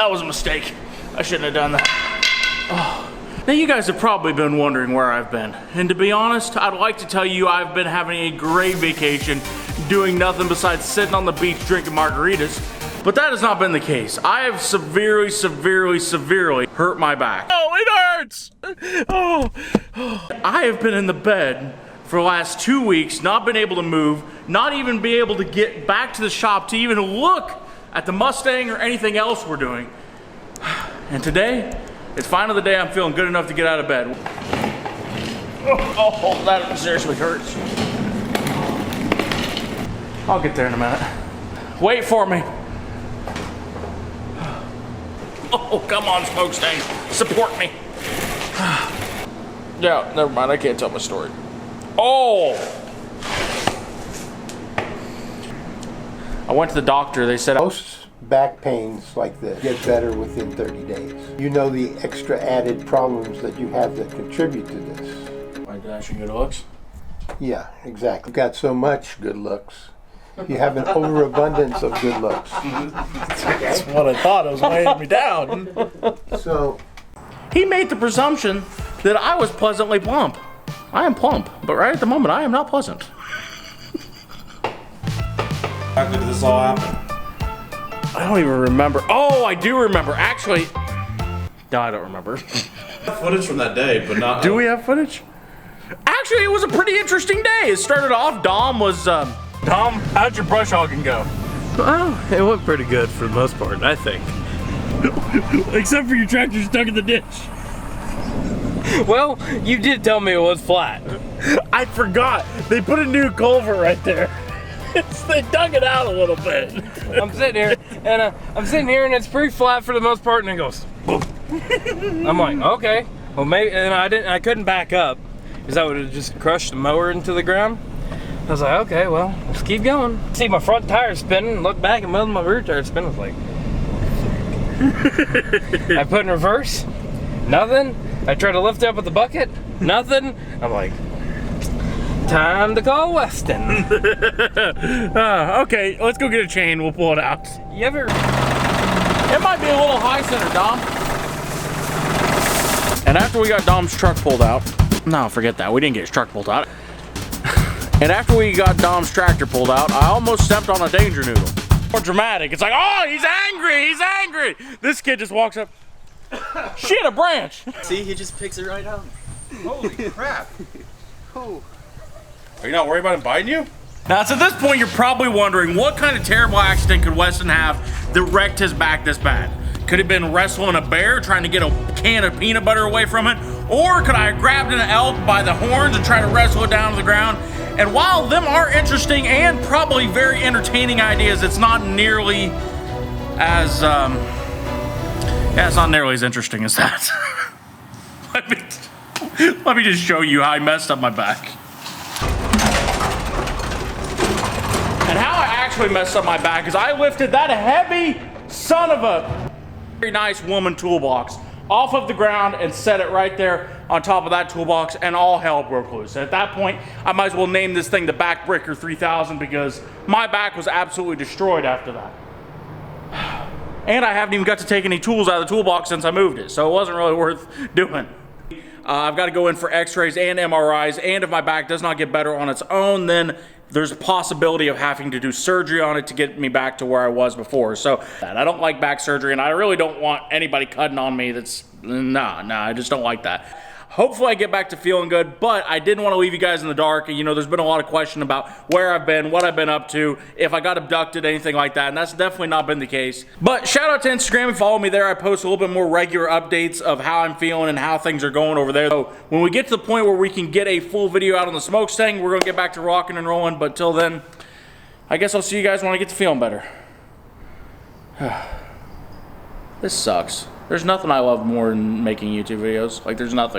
that was a mistake. I shouldn't have done that. Oh. Now you guys have probably been wondering where I've been. And to be honest, I'd like to tell you I've been having a great vacation, doing nothing besides sitting on the beach drinking margaritas. But that has not been the case. I have severely hurt my back. Oh, it hurts! Oh. I have been in the bed for the last 2 weeks, not been able to move, not even be able to get back to the shop to even look at the Mustang or anything else we're doing. And today, it's finally the day I'm feeling good enough to get out of bed. Oh, that seriously hurts. I'll get there in a minute. Wait for me. Oh, come on, Smokestack. Support me. Yeah, never mind. I can't tell my story. Oh! I went to the doctor. They said most back pains like this get better within 30 days. You know the extra added problems that you have that contribute to this. My dashing good looks? Yeah, exactly. You've got so much good looks. You have an overabundance of good looks. That's what I thought. It was weighing me down. So, he made the presumption that I was pleasantly plump. I am plump, but right at the moment, I am not pleasant. How did this all happen? I don't even remember. Oh, I do remember. Actually, no, I don't remember. Footage from that day, but not. Do we have footage? Actually, it was a pretty interesting day. It started off, Dom, how'd your brush hogging go? Well, it went pretty good for the most part, I think. Except for your tractor stuck in the ditch. Well, you did tell me it was flat. I forgot. They put a new culvert right there. They dug it out a little bit. I'm sitting here, and it's pretty flat for the most part, and it goes boom. I'm like, okay, well maybe, and I couldn't back up, because that would have just crushed the mower into the ground. I was like, okay, well, let's keep going. See my front tire spinning, look back and my rear tire spinning. I was like, I put in reverse, nothing. I tried to lift up with the bucket, nothing. I'm like, time to call Westen. Okay, let's go get a chain. We'll pull it out. You ever? It might be a little high center, Dom. And after we got Dom's truck pulled out, no, forget that. We didn't get his truck pulled out. And after we got Dom's tractor pulled out, I almost stepped on a danger noodle. More dramatic. It's like, oh, he's angry. He's angry. This kid just walks up. Shit, a branch. See, he just picks it right up. Holy crap. Oh. Are you not worried about him biting you? Now, so at this point, you're probably wondering, what kind of terrible accident could Westen have that wrecked his back this bad? Could it have been wrestling a bear, trying to get a can of peanut butter away from it? Or could I have grabbed an elk by the horns and tried to wrestle it down to the ground? And while them are interesting and probably very entertaining ideas, it's not nearly as, it's not nearly as interesting as that. Let me just show you how I messed up my back. And how I actually messed up my back is I lifted that heavy son of a very nice woman toolbox off of the ground and set it right there on top of that toolbox, and all hell broke loose. And at that point, I might as well name this thing the Backbreaker 3000 because my back was absolutely destroyed after that. And I haven't even got to take any tools out of the toolbox since I moved it, so it wasn't really worth doing. I've got to go in for x-rays and MRIs, and if my back does not get better on its own, then there's a possibility of having to do surgery on it to get me back to where I was before. So I don't like back surgery, and I really don't want anybody cutting on me that's, nah, I just don't like that. Hopefully I get back to feeling good, but I didn't want to leave you guys in the dark. You know, there's been a lot of question about where I've been, what I've been up to, if I got abducted, anything like that, and that's definitely not been the case. But shout out to Instagram and follow me there. I post a little bit more regular updates of how I'm feeling and how things are going over there. So when we get to the point where we can get a full video out on the Smokestack, we're going to get back to rocking and rolling. But till then, I guess I'll see you guys when I get to feeling better. This sucks. There's nothing I love more than making YouTube videos. Like, there's nothing.